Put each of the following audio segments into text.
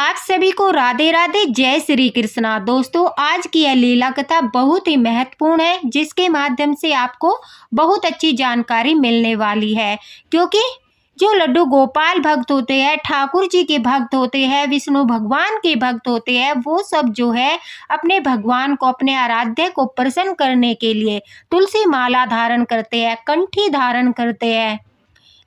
आप सभी को राधे राधे, जय श्री कृष्णा। दोस्तों, आज की यह लीला कथा बहुत ही महत्वपूर्ण है, जिसके माध्यम से आपको बहुत अच्छी जानकारी मिलने वाली है। क्योंकि जो लड्डू गोपाल भक्त होते हैं, ठाकुर जी के भक्त होते हैं, विष्णु भगवान के भक्त होते हैं, वो सब जो है अपने भगवान को, अपने आराध्य को प्रसन्न करने के लिए तुलसी माला धारण करते हैं, कंठी धारण करते हैं।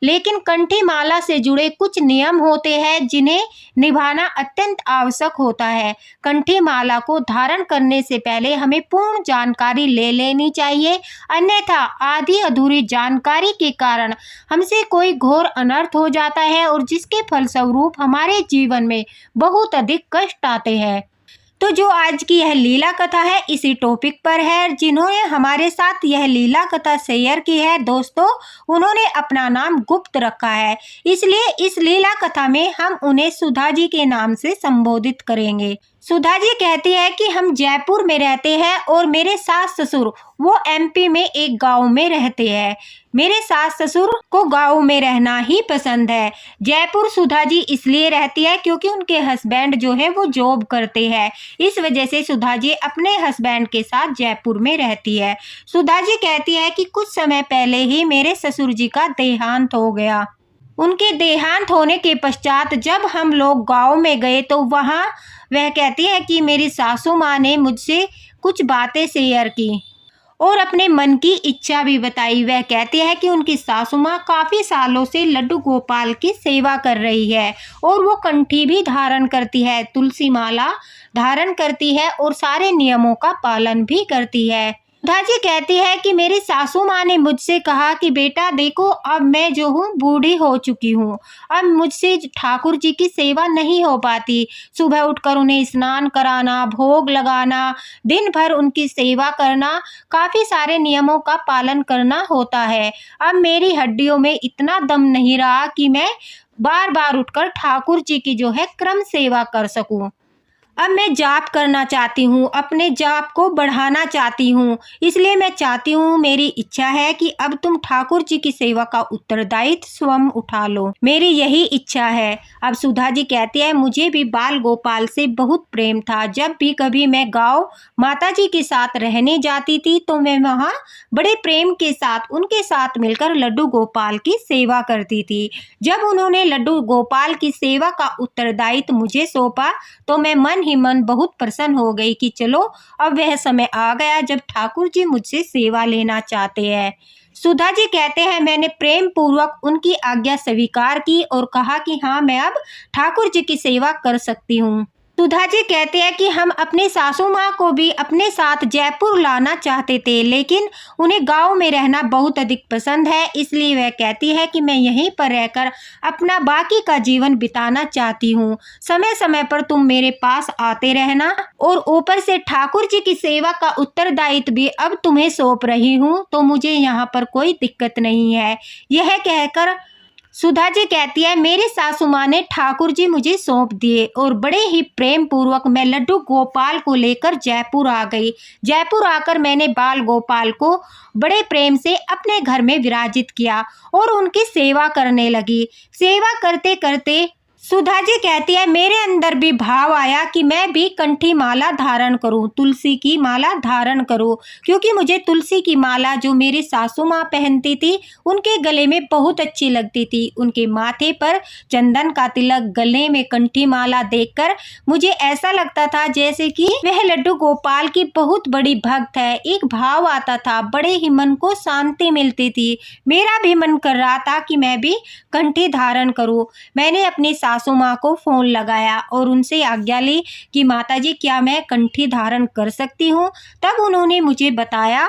लेकिन कंठी माला से जुड़े कुछ नियम होते हैं जिन्हें निभाना अत्यंत आवश्यक होता है। कंठी माला को धारण करने से पहले हमें पूर्ण जानकारी ले लेनी चाहिए, अन्यथा आधी अधूरी जानकारी के कारण हमसे कोई घोर अनर्थ हो जाता है और जिसके फलस्वरूप हमारे जीवन में बहुत अधिक कष्ट आते हैं। तो जो आज की यह लीला कथा है इसी टॉपिक पर है। जिन्होंने हमारे साथ यह लीला कथा शेयर की है दोस्तों, उन्होंने अपना नाम गुप्त रखा है, इसलिए इस लीला कथा में हम उन्हें सुधा जी के नाम से संबोधित करेंगे। सुधा जी कहती है कि हम जयपुर में रहते हैं और मेरे सास ससुर वो एमपी में एक गांव में रहते हैं। मेरे सास ससुर को गांव में रहना ही पसंद है। जयपुर सुधा जी इसलिए रहती है क्योंकि उनके हस्बैंड जो है वो जॉब करते हैं। इस वजह से सुधा जी अपने हस्बैंड के साथ जयपुर में रहती है। सुधा जी कहती है कि कुछ समय पहले ही मेरे ससुर जी का देहांत हो गया। उनके देहांत होने के पश्चात जब हम लोग गांव में गए तो वहाँ वह कहती है कि मेरी सासू माँ ने मुझसे कुछ बातें शेयर की और अपने मन की इच्छा भी बताई। वह कहती है कि उनकी सासू माँ काफ़ी सालों से लड्डू गोपाल की सेवा कर रही है और वो कंठी भी धारण करती है, तुलसी माला धारण करती है और सारे नियमों का पालन भी करती है। सुधा जी कहती है कि मेरी सासू माँ ने मुझसे कहा कि बेटा देखो, अब मैं जो हूँ बूढ़ी हो चुकी हूँ, अब मुझसे ठाकुर जी की सेवा नहीं हो पाती। सुबह उठकर उन्हें स्नान कराना, भोग लगाना, दिन भर उनकी सेवा करना, काफ़ी सारे नियमों का पालन करना होता है। अब मेरी हड्डियों में इतना दम नहीं रहा कि मैं बार बार उठकर ठाकुर जी की जो है क्रम सेवा कर सकूँ। अब मैं जाप करना चाहती हूँ, अपने जाप को बढ़ाना चाहती हूँ, इसलिए मैं चाहती हूँ, मेरी इच्छा है कि अब तुम ठाकुर जी की सेवा का उत्तरदायित्व स्वयं उठा लो, मेरी यही इच्छा है। अब सुधा जी कहती है मुझे भी बाल गोपाल से बहुत प्रेम था। जब भी कभी मैं गाँव माता जी के साथ रहने जाती थी तो मैं वहाँ बड़े प्रेम के साथ उनके साथ मिलकर लड्डू गोपाल की सेवा करती थी। जब उन्होंने लड्डू गोपाल की सेवा का उत्तरदायित्व मुझे सौंपा तो मैं मन ही मन बहुत प्रसन्न हो गई कि चलो अब वह समय आ गया जब ठाकुर जी मुझसे सेवा लेना चाहते हैं। सुधा जी कहते हैं मैंने प्रेम पूर्वक उनकी आज्ञा स्वीकार की और कहा कि हाँ, मैं अब ठाकुर जी की सेवा कर सकती हूँ। सुधा जी कहते हैं कि हम अपनी सासू माँ को भी अपने साथ जयपुर लाना चाहते थे, लेकिन उन्हें गांव में रहना बहुत अधिक पसंद है, इसलिए वह कहती है कि मैं यहीं पर रहकर अपना बाकी का जीवन बिताना चाहती हूँ। समय समय पर तुम मेरे पास आते रहना और ऊपर से ठाकुर जी की सेवा का उत्तरदायित्व भी अब तुम्हें सौंप रही हूँ, तो मुझे यहाँ पर कोई दिक्कत नहीं है। यह कहकर सुधा जी कहती है मेरी सासू माँ ने ठाकुर जी मुझे सौंप दिए और बड़े ही प्रेम पूर्वक मैं लड्डू गोपाल को लेकर जयपुर आ गई। जयपुर आकर मैंने बाल गोपाल को बड़े प्रेम से अपने घर में विराजित किया और उनकी सेवा करने लगी। सेवा करते करते सुधा जी कहती है मेरे अंदर भी भाव आया कि मैं भी कंठी माला धारण करूं, तुलसी की माला धारण करूं, क्योंकि मुझे तुलसी की माला जो मेरी सासू माँ पहनती थी उनके गले में बहुत अच्छी लगती थी। उनके माथे पर चंदन का तिलक, गले में कंठी माला देखकर मुझे ऐसा लगता था जैसे कि वह लड्डू गोपाल की बहुत बड़ी भक्त है। एक भाव आता था, बड़े ही मन को शांति मिलती थी। मेरा भी मन कर रहा था कि मैं भी कंठी धारण करूं। मैंने अपनी सासू माँ को फोन लगाया और उनसे आज्ञा ली कि माताजी क्या मैं कंठी धारण कर सकती हूँ। तब उन्होंने मुझे बताया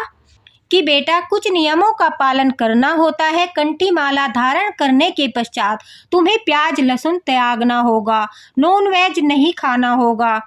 कि बेटा कुछ नियमों का पालन करना होता है। कंठी माला धारण करने के पश्चात तुम्हें प्याज लहसुन त्यागना होगा, नॉन वेज नहीं खाना होगा।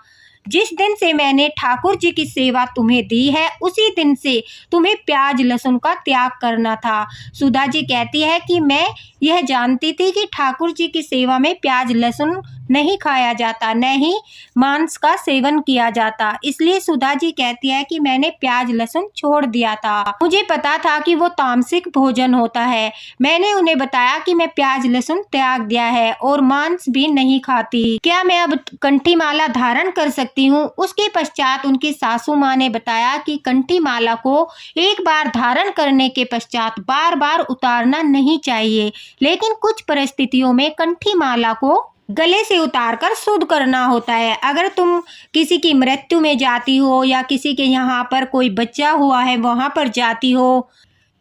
जिस दिन से मैंने ठाकुर जी की सेवा तुम्हें दी है उसी दिन से तुम्हें प्याज लहसुन का त्याग करना था। सुधा जी कहती है कि मैं यह जानती थी कि ठाकुर जी की सेवा में प्याज लहसुन नहीं खाया जाता, न ही मांस का सेवन किया जाता। इसलिए सुधा जी कहती है कि मैंने प्याज लहसुन छोड़ दिया था। मुझे पता था कि वो तामसिक भोजन होता है। मैंने उन्हें बताया कि मैं प्याज लहसुन त्याग दिया है और मांस भी नहीं खाती। क्या मैं अब कंठी माला धारण कर सकती हूँ? उसके पश्चात उनकी सासू माँ ने बताया कि कंठी माला को एक बार धारण करने के पश्चात बार बार उतारना नहीं चाहिए, लेकिन कुछ परिस्थितियों में कंठी माला को गले से उतारकर शुद्ध करना होता है। अगर तुम किसी की मृत्यु में जाती हो या किसी के यहाँ पर कोई बच्चा हुआ है वहाँ पर जाती हो,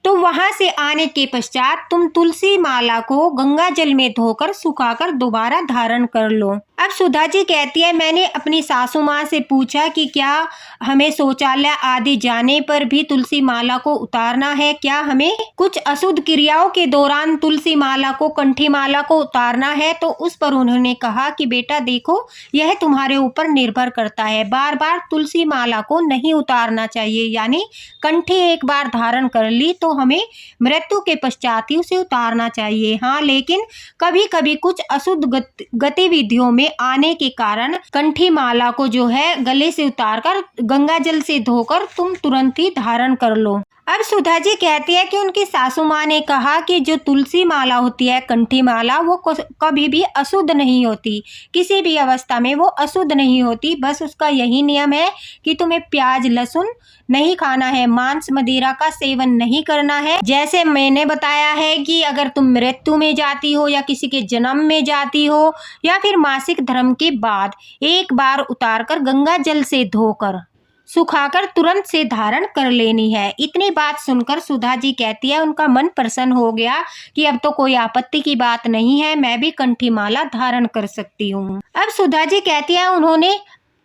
तो वहां से आने के पश्चात तुम तुलसी माला को गंगा जल में धोकर सुखाकर दोबारा धारण कर लो। अब सुधा जी कहती है मैंने अपनी सासू माँ से पूछा कि क्या हमें शौचालय आदि जाने पर भी तुलसी माला को उतारना है? क्या हमें कुछ अशुद्ध क्रियाओं के दौरान तुलसी माला को कंठी माला को उतारना है? तो उस पर उन्होंने कहा कि बेटा देखो, यह तुम्हारे ऊपर निर्भर करता है। बार बार तुलसी माला को नहीं उतारना चाहिए, यानी कंठी एक बार धारण कर ली तो हमें मृत्यु के पश्चात ही उसे उतारना चाहिए। हाँ, लेकिन कभी कभी कुछ अशुद्ध गतिविधियों में आने के कारण कंठी माला को जो है गले से उतारकर गंगा जल से धोकर तुम तुरंत ही धारण कर लो। अब सुधा जी कहती है कि उनकी सासू माँ ने कहा कि जो तुलसी माला होती है, कंठी माला, वो कभी भी अशुद्ध नहीं होती, किसी भी अवस्था में वो अशुद्ध नहीं होती। बस उसका यही नियम है कि तुम्हें प्याज लहसुन नहीं खाना है, मांस मदिरा का सेवन नहीं करना है। जैसे मैंने बताया है कि अगर तुम मृत्यु में जाती हो या किसी के जन्म में जाती हो या फिर मासिक धर्म के बाद एक बार उतारकर गंगा जल से धोकर सुखाकर तुरंत से धारण कर लेनी है। इतनी बात सुनकर सुधा जी कहती है उनका मन प्रसन्न हो गया कि अब तो कोई आपत्ति की बात नहीं है, मैं भी कंठी माला धारण कर सकती हूँ। अब सुधा जी कहती है उन्होंने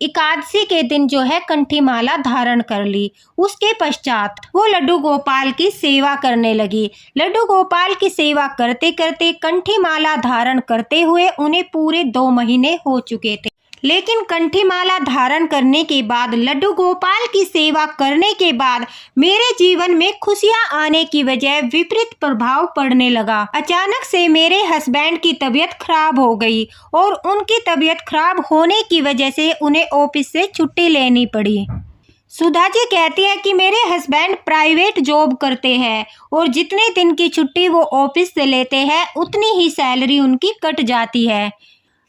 एकादशी के दिन जो है कंठी माला धारण कर ली। उसके पश्चात वो लड्डू गोपाल की सेवा करने लगी। लड्डू गोपाल की सेवा करते करते कंठी माला धारण करते हुए उन्हें पूरे 2 महीने हो चुके थे। लेकिन कंठी माला धारण करने के बाद, लड्डू गोपाल की सेवा करने के बाद मेरे जीवन में खुशियां आने की बजाय विपरीत प्रभाव पड़ने लगा। अचानक से मेरे हस्बैंड की तबीयत खराब हो गई और उनकी तबीयत खराब होने की वजह से उन्हें ऑफिस से छुट्टी लेनी पड़ी। सुधा जी कहती है कि मेरे हस्बैंड प्राइवेट जॉब करते हैं और जितने दिन की छुट्टी वो ऑफिस से लेते हैं उतनी ही सैलरी उनकी कट जाती है।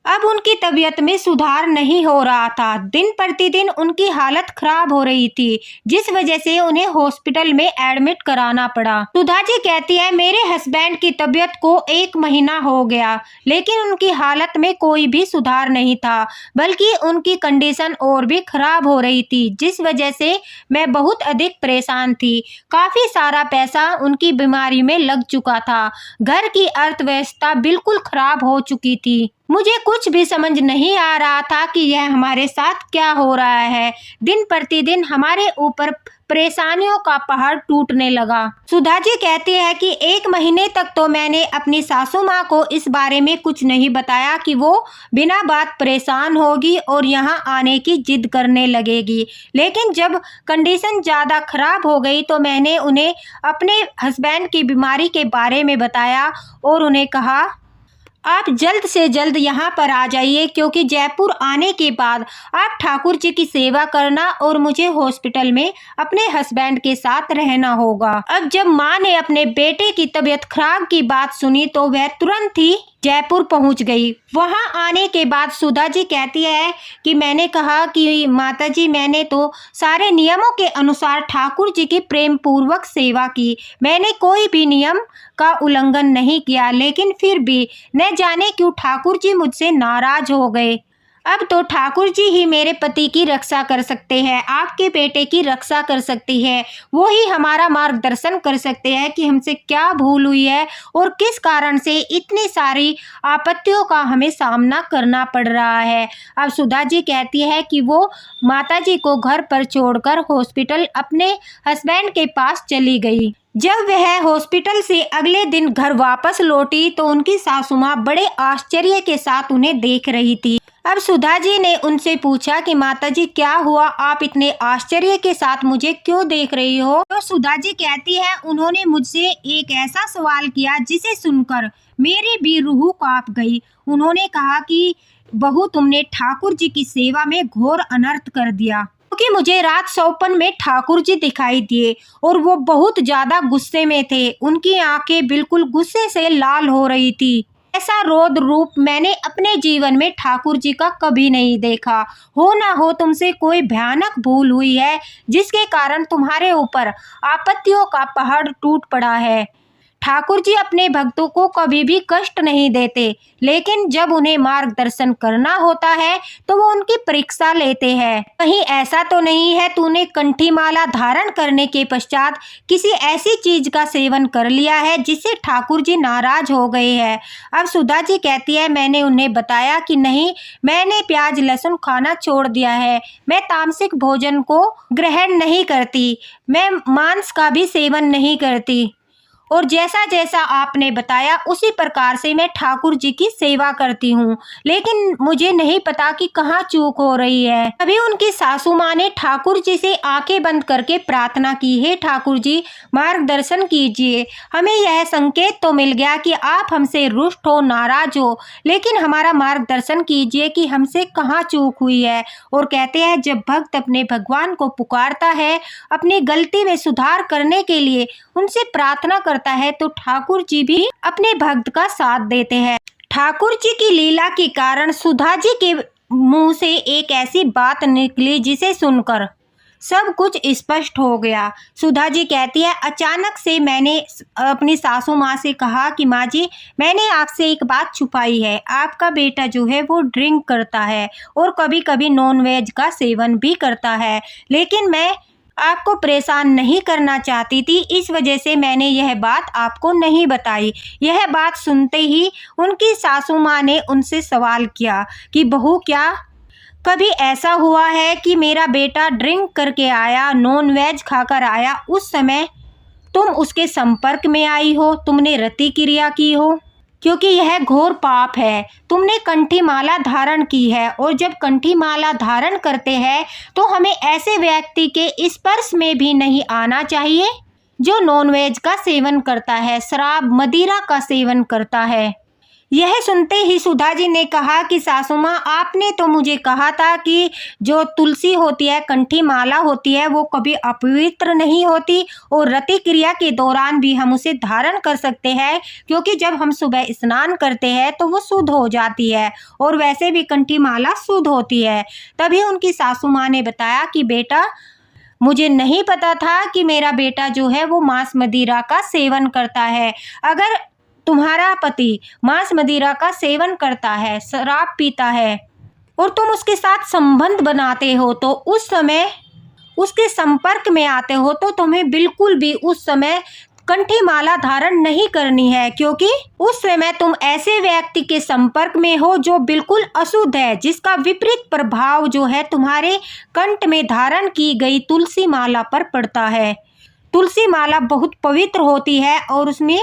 अब उनकी तबीयत में सुधार नहीं हो रहा था। दिन प्रतिदिन उनकी हालत खराब हो रही थी, जिस वजह से उन्हें हॉस्पिटल में एडमिट कराना पड़ा। सुधा जी कहती है मेरे हस्बैंड की तबीयत को 1 महीना हो गया, लेकिन उनकी हालत में कोई भी सुधार नहीं था, बल्कि उनकी कंडीशन और भी खराब हो रही थी, जिस वजह से मैं बहुत अधिक परेशान थी। काफी सारा पैसा उनकी बीमारी में लग चुका था। घर की अर्थव्यवस्था बिल्कुल खराब हो चुकी थी। मुझे कुछ भी समझ नहीं आ रहा था कि यह हमारे साथ क्या हो रहा है। दिन प्रतिदिन हमारे ऊपर परेशानियों का पहाड़ टूटने लगा। सुधा जी कहती है कि 1 महीने तक तो मैंने अपनी सासू माँ को इस बारे में कुछ नहीं बताया कि वो बिना बात परेशान होगी और यहाँ आने की जिद करने लगेगी। लेकिन जब कंडीशन ज़्यादा खराब हो गई तो मैंने उन्हें अपने हस्बैंड की बीमारी के बारे में बताया और उन्हें कहा आप जल्द से जल्द यहाँ पर आ जाइए, क्योंकि जयपुर आने के बाद आप ठाकुर जी की सेवा करना और मुझे हॉस्पिटल में अपने हस्बैंड के साथ रहना होगा। अब जब माँ ने अपने बेटे की तबीयत खराब की बात सुनी तो वह तुरंत ही जयपुर पहुंच गई। वहां आने के बाद सुधा जी कहती है कि मैंने कहा कि माता जी, मैंने तो सारे नियमों के अनुसार ठाकुर जी की प्रेम पूर्वक सेवा की, मैंने कोई भी नियम का उल्लंघन नहीं किया, लेकिन फिर भी न जाने क्यों ठाकुर जी मुझसे नाराज हो गए। अब तो ठाकुर जी ही मेरे पति की रक्षा कर सकते हैं, आपके बेटे की रक्षा कर सकती है, वो ही हमारा मार्गदर्शन कर सकते हैं कि हमसे क्या भूल हुई है और किस कारण से इतनी सारी आपत्तियों का हमें सामना करना पड़ रहा है। अब सुधा जी कहती है कि वो माता जी को घर पर छोड़कर हॉस्पिटल अपने हस्बैंड के पास चली गई। जब वह हॉस्पिटल से अगले दिन घर वापस लौटी तो उनकी सासू माँ बड़े आश्चर्य के साथ उन्हें देख रही थी। अब सुधा जी ने उनसे पूछा कि माताजी क्या हुआ, आप इतने आश्चर्य के साथ मुझे क्यों देख रही हो? तो सुधा जी कहती है उन्होंने मुझसे एक ऐसा सवाल किया जिसे सुनकर मेरी भी रूह कांप गई। उन्होंने कहा कि बहू, तुमने ठाकुर जी की सेवा में घोर अनर्थ कर दिया, क्योंकि मुझे रात सौपन में ठाकुर जी दिखाई दिए और वो बहुत ज्यादा गुस्से में थे। उनकी आंखें बिल्कुल गुस्से से लाल हो रही थी। ऐसा रौद्र रूप मैंने अपने जीवन में ठाकुर जी का कभी नहीं देखा। हो ना हो तुमसे कोई भयानक भूल हुई है, जिसके कारण तुम्हारे ऊपर आपत्तियों का पहाड़ टूट पड़ा है। ठाकुर जी अपने भक्तों को कभी भी कष्ट नहीं देते, लेकिन जब उन्हें मार्गदर्शन करना होता है तो वो उनकी परीक्षा लेते हैं। कहीं ऐसा तो नहीं है तूने कंठी माला धारण करने के पश्चात किसी ऐसी चीज का सेवन कर लिया है जिससे ठाकुर जी नाराज हो गए हैं? अब सुधा जी कहती है, मैंने उन्हें बताया कि नहीं, मैंने प्याज लहसुन खाना छोड़ दिया है, मैं तामसिक भोजन को ग्रहण नहीं करती, मैं मांस का भी सेवन नहीं करती, और जैसा जैसा आपने बताया उसी प्रकार से मैं ठाकुर जी की सेवा करती हूँ, लेकिन मुझे नहीं पता कि कहाँ चूक हो रही है। तभी उनकी सासू माँ ने ठाकुर जी से आंखें बंद करके प्रार्थना की, हे ठाकुर जी, मार्गदर्शन कीजिए। हमें यह संकेत तो मिल गया कि आप हमसे रुष्ट हो, नाराज हो, लेकिन हमारा मार्गदर्शन कीजिए कि हमसे कहाँ चूक हुई है। और कहते हैं, जब भक्त अपने भगवान को पुकारता है, अपनी गलती में सुधार करने के लिए उनसे प्रार्थना करता है, तो ठाकुर जी भी अपने भक्त का साथ देते हैं। ठाकुर जी की लीला के कारण सुधा जी के मुंह से एक ऐसी बात निकली जिसे सुनकर सब कुछ स्पष्ट हो गया। सुधा जी कहती है, अचानक से मैंने अपनी सासू माँ से कहा कि माँ जी, मैंने आपसे एक बात छुपाई है। आपका बेटा जो है वो ड्रिंक करता है और कभी कभी नॉनवेज का सेवन भी करता है, लेकिन मैं आपको परेशान नहीं करना चाहती थी, इस वजह से मैंने यह बात आपको नहीं बताई। यह बात सुनते ही उनकी सासू माँ ने उनसे सवाल किया कि बहू, क्या कभी ऐसा हुआ है कि मेरा बेटा ड्रिंक करके आया, नॉन वेज खाकर आया, उस समय तुम उसके संपर्क में आई हो, तुमने रति क्रिया की हो? क्योंकि यह घोर पाप है। तुमने कंठी माला धारण की है, और जब कंठी माला धारण करते हैं तो हमें ऐसे व्यक्ति के स्पर्श में भी नहीं आना चाहिए जो नॉनवेज का सेवन करता है, शराब मदिरा का सेवन करता है। यह सुनते ही सुधा जी ने कहा कि सासू माँ, आपने तो मुझे कहा था कि जो तुलसी होती है, कंठी माला होती है, वो कभी अपवित्र नहीं होती, और रति क्रिया के दौरान भी हम उसे धारण कर सकते हैं, क्योंकि जब हम सुबह स्नान करते हैं तो वो शुद्ध हो जाती है, और वैसे भी कंठी माला शुद्ध होती है। तभी उनकी सासू माँ ने बताया कि बेटा, मुझे नहीं पता था कि मेरा बेटा जो है वो मांस मदिरा का सेवन करता है। अगर तुम्हारा पति मांस मदिरा का सेवन करता है, शराब पीता है, और तुम उसके साथ संबंध बनाते हो, तो उस समय उसके संपर्क में आते हो, तो तुम्हें बिल्कुल भी उस समय कंठी माला धारण नहीं करनी है, क्योंकि उस समय तुम ऐसे व्यक्ति के संपर्क में हो जो बिल्कुल अशुद्ध है, जिसका विपरीत प्रभाव जो है तुम्हारे कंठ में धारण की गई तुलसी माला पर पड़ता है। तुलसी माला बहुत पवित्र होती है, और उसमें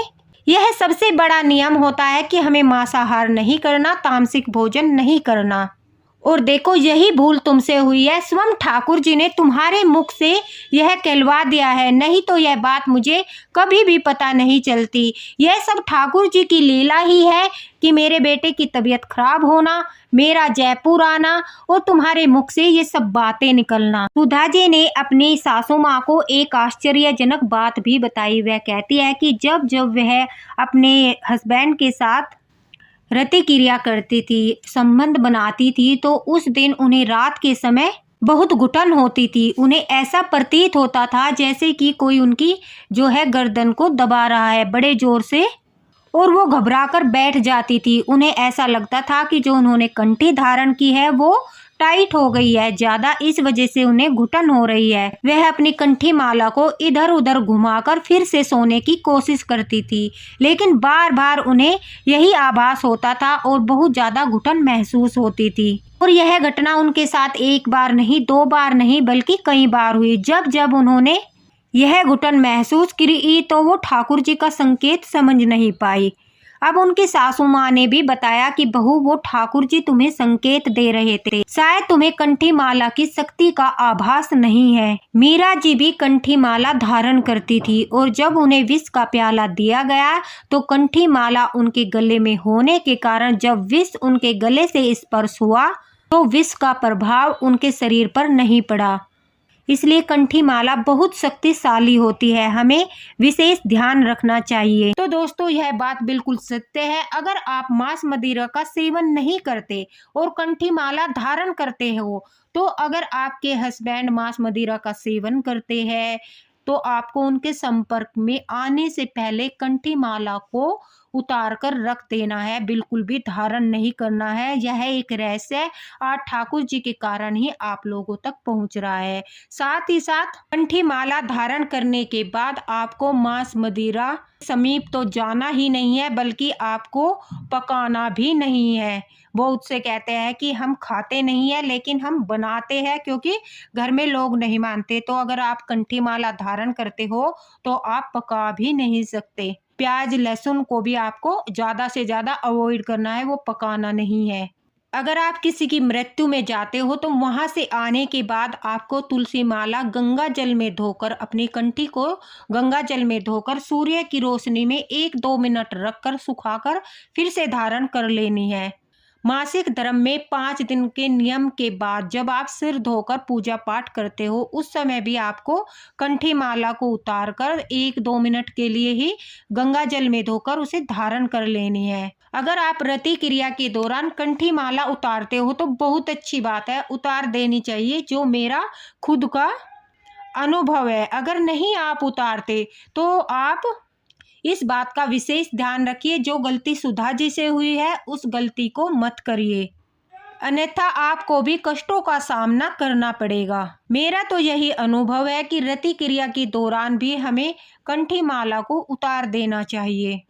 यह सबसे बड़ा नियम होता है कि हमें मांसाहार नहीं करना, तामसिक भोजन नहीं करना। और देखो, यही भूल तुमसे हुई है। स्वयं ठाकुर जी ने तुम्हारे मुख से यह कहलवा दिया है, नहीं तो यह बात मुझे कभी भी पता नहीं चलती। यह सब ठाकुर जी की लीला ही है कि मेरे बेटे की तबीयत खराब होना, मेरा जयपुर आना, और तुम्हारे मुख से ये सब बातें निकलना। सुधा जी ने अपनी सासू माँ को एक आश्चर्यजनक बात भी बताई। वह कहती है कि जब जब वह अपने हस्बैंड के साथ रति क्रिया करती थी, संबंध बनाती थी, तो उस दिन उन्हें रात के समय बहुत घुटन होती थी। उन्हें ऐसा प्रतीत होता था जैसे कि कोई उनकी जो है गर्दन को दबा रहा है बड़े जोर से, और वो घबराकर बैठ जाती थी। उन्हें ऐसा लगता था कि जो उन्होंने कंठी धारण की है वो टाइट हो गई है ज़्यादा, इस वजह से उन्हें घुटन हो रही है। वह अपनी कंठी माला को इधर उधर घुमाकर फिर से सोने की कोशिश करती थी, लेकिन बार बार उन्हें यही आभास होता था और बहुत ज़्यादा घुटन महसूस होती थी। और यह घटना उनके साथ एक बार नहीं, दो बार नहीं, बल्कि कई बार हुई। जब जब उन्होंने यह घुटन महसूस की तो वो ठाकुर जी का संकेत समझ नहीं पाई। अब उनकी सासू माँ ने भी बताया कि बहू वो ठाकुर जी तुम्हें संकेत दे रहे थे, शायद तुम्हें कंठी माला की शक्ति का आभास नहीं है। मीरा जी भी कंठी माला धारण करती थी और जब उन्हें विष का प्याला दिया गया तो कंठी माला उनके गले में होने के कारण जब विष उनके गले से स्पर्श हुआ तो विष का प्रभाव उनके शरीर पर नहीं पड़ा। इसलिए कंठी माला बहुत शक्तिशाली होती है, हमें विशेष ध्यान रखना चाहिए। तो दोस्तों यह बात बिल्कुल सत्य है। अगर आप मांस मदिरा का सेवन नहीं करते और कंठी माला धारण करते हो तो अगर आपके हस्बैंड मांस मदिरा का सेवन करते हैं तो आपको उनके संपर्क में आने से पहले कंठी माला को उतार कर रख देना है, बिल्कुल भी धारण नहीं करना है। यह एक रहस्य आज ठाकुर जी के कारण ही आप लोगों तक पहुंच रहा है। साथ ही साथ कंठी माला धारण करने के बाद आपको मांस मदिरा समीप तो जाना ही नहीं है, बल्कि आपको पकाना भी नहीं है। बहुत से कहते हैं कि हम खाते नहीं है लेकिन हम बनाते हैं, क्योंकि घर में लोग नहीं मानते। तो अगर आप कंठी माला धारण करते हो तो आप पका भी नहीं सकते। प्याज लहसुन को भी आपको ज़्यादा से ज़्यादा अवॉइड करना है, वो पकाना नहीं है। अगर आप किसी की मृत्यु में जाते हो तो वहां से आने के बाद आपको तुलसी माला गंगा जल में धोकर, अपनी कंठी को गंगा जल में धोकर सूर्य की रोशनी में 1-2 मिनट रखकर सुखाकर फिर से धारण कर लेनी है। मासिक धर्म में 5 दिन के नियम के बाद जब आप सिर धोकर पूजा पाठ करते हो उस समय भी आपको कंठी माला को उतारकर 1-2 मिनट के लिए ही गंगा जल में धोकर उसे धारण कर लेनी है। अगर आप रति क्रिया के दौरान कंठी माला उतारते हो तो बहुत अच्छी बात है, उतार देनी चाहिए, जो मेरा खुद का अनुभव है। अगर नहीं आप उतारते तो आप इस बात का विशेष ध्यान रखिए, जो गलती सुधा जी से हुई है उस गलती को मत करिए, अन्यथा आपको भी कष्टों का सामना करना पड़ेगा। मेरा तो यही अनुभव है कि रति क्रिया के दौरान भी हमें कंठी माला को उतार देना चाहिए।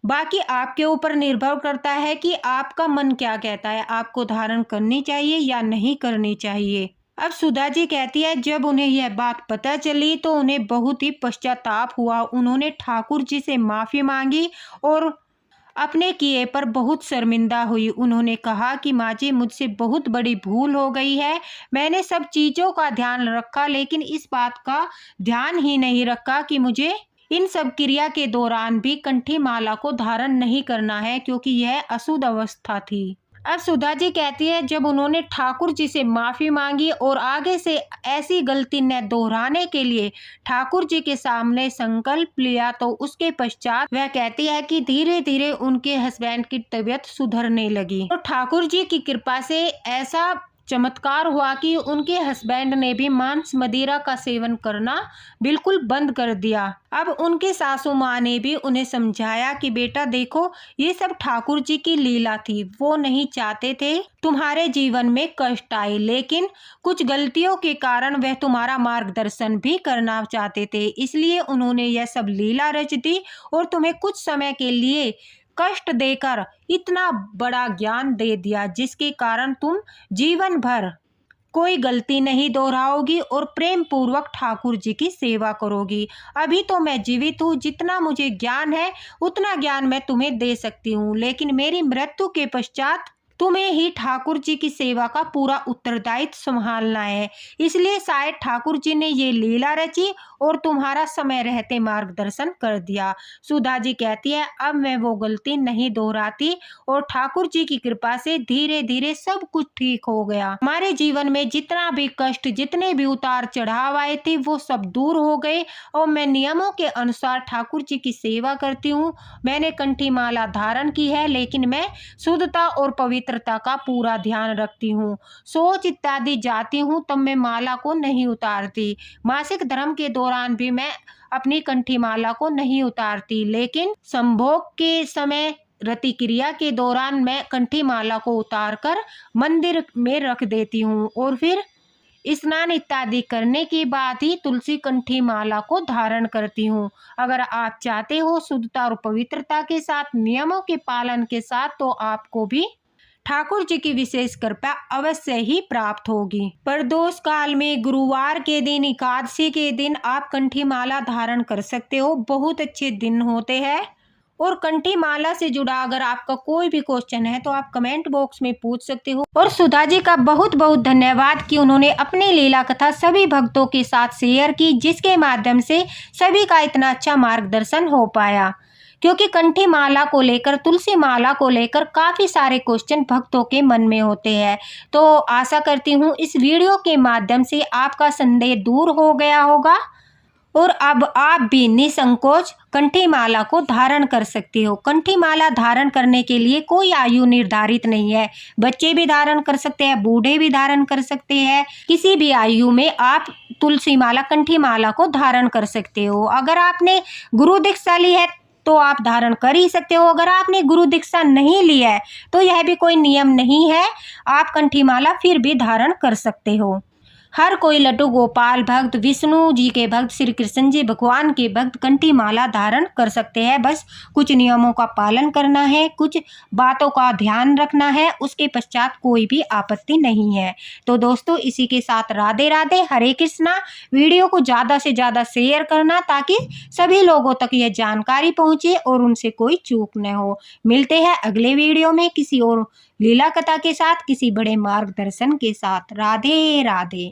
बाकी आपके ऊपर निर्भर करता है कि आपका मन क्या कहता है, आपको धारण करनी चाहिए या नहीं करनी चाहिए। अब सुधा जी कहती है जब उन्हें यह बात पता चली तो उन्हें बहुत ही पश्चाताप हुआ। उन्होंने ठाकुर जी से माफ़ी मांगी और अपने किए पर बहुत शर्मिंदा हुई। उन्होंने कहा कि माँ जी मुझसे बहुत बड़ी भूल हो गई है, मैंने सब चीज़ों का ध्यान रखा लेकिन इस बात का ध्यान ही नहीं रखा कि मुझे इन सब क्रिया के दौरान भी कंठी माला को धारण नहीं करना है, क्योंकि यह अशुद्ध अवस्था थी। अब सुधा जी कहती है जब उन्होंने ठाकुर जी से माफ़ी मांगी और आगे से ऐसी गलती न दोहराने के लिए ठाकुर जी के सामने संकल्प लिया तो उसके पश्चात वह कहती है कि धीरे धीरे उनके हस्बैंड की तबीयत सुधरने लगी और ठाकुर जी की कृपा से ऐसा चमत्कार हुआ कि उनके हस्बैंड ने भी मांस मदिरा का सेवन करना बिल्कुल बंद कर दिया। अब उनके सासू माँ ने भी उन्हें समझाया कि बेटा देखो ये सब ठाकुर जी की लीला थी, वो नहीं चाहते थे तुम्हारे जीवन में कष्ट आए, लेकिन कुछ गलतियों के कारण वह तुम्हारा मार्गदर्शन भी करना चाहते थे, इसलिए उन्होंने यह सब लीला रच दी और तुम्हें कुछ समय के लिए कष्ट देकर इतना बड़ा ज्ञान दे दिया जिसके कारण तुम जीवन भर कोई गलती नहीं दोहराओगी और प्रेम पूर्वक ठाकुर जी की सेवा करोगी। अभी तो मैं जीवित हूँ, जितना मुझे ज्ञान है उतना ज्ञान मैं तुम्हें दे सकती हूँ, लेकिन मेरी मृत्यु के पश्चात तुम्हें ही ठाकुर जी की सेवा का पूरा उत्तरदायित्व संभालना है, इसलिए शायद ठाकुर जी ने ये लीला रची और तुम्हारा समय रहते मार्गदर्शन कर दिया। सुधा जी कहती है अब मैं वो गलती नहीं दोहराती और ठाकुर जी की कृपा से धीरे धीरे सब कुछ ठीक हो गया। हमारे जीवन में जितना भी कष्ट, जितने भी उतार चढ़ाव आए थे वो सब दूर हो गए और मैं नियमों के अनुसार ठाकुर जी की सेवा करती हूँ। मैंने कंठी माला धारण की है लेकिन मैं शुद्धता और पवित्रता का पूरा ध्यान रखती हूँ। शौच इत्यादि जाती हूँ तब मैं माला को नहीं उतारती। मासिक धर्म के दौरान भी मैं अपनी कंठी माला को नहीं उतारती, लेकिन संभोग के समय रति क्रिया के दौरान मैं कंठी माला को उतारकर मंदिर में रख देती हूँ और फिर स्नान इत्यादि करने के बाद ही तुलसी कंठी माला को धारण करती हूँ। अगर आप चाहते हो शुद्धता और पवित्रता के साथ, नियमों के पालन के साथ, तो आपको भी ठाकुर जी की विशेष कृपा अवश्य ही प्राप्त होगी। प्रदोष काल में गुरुवार के दिन, एकादशी के दिन आप कंठी माला धारण कर सकते हो, बहुत अच्छे दिन होते हैं और कंठी माला से जुड़ा अगर आपका कोई भी क्वेश्चन है तो आप कमेंट बॉक्स में पूछ सकते हो। और सुधा जी का बहुत बहुत धन्यवाद कि उन्होंने अपनी लीला कथा सभी भक्तों के साथ शेयर की, जिसके माध्यम से सभी का इतना अच्छा मार्गदर्शन हो पाया। क्योंकि कंठी माला को लेकर, तुलसी माला को लेकर काफ़ी सारे क्वेश्चन भक्तों के मन में होते हैं। तो आशा करती हूँ इस वीडियो के माध्यम से आपका संदेह दूर हो गया होगा और अब आप भी निसंकोच कंठी माला को धारण कर सकते हो। कंठी माला धारण करने के लिए कोई आयु निर्धारित नहीं है। बच्चे भी धारण कर सकते हैं, बूढ़े भी धारण कर सकते हैं। किसी भी आयु में आप तुलसी माला, कंठी माला को धारण कर सकते हो। अगर आपने गुरु दीक्षा ली है तो आप धारण कर ही सकते हो। अगर आपने गुरु दीक्षा नहीं ली है तो यह भी कोई नियम नहीं है, आप कंठी माला फिर भी धारण कर सकते हो। हर कोई लड्डू गोपाल भक्त, विष्णु जी के भक्त, श्री कृष्ण जी भगवान के भक्त कंठी माला धारण कर सकते हैं। बस कुछ नियमों का पालन करना है, कुछ बातों का ध्यान रखना है, उसके पश्चात कोई भी आपत्ति नहीं है। तो दोस्तों इसी के साथ राधे राधे, हरे कृष्णा। वीडियो को ज़्यादा से ज़्यादा शेयर करना ताकि सभी लोगों तक यह जानकारी पहुँचे और उनसे कोई चूक न हो। मिलते हैं अगले वीडियो में किसी और लीला कथा के साथ, किसी बड़े मार्गदर्शन के साथ। राधे राधे।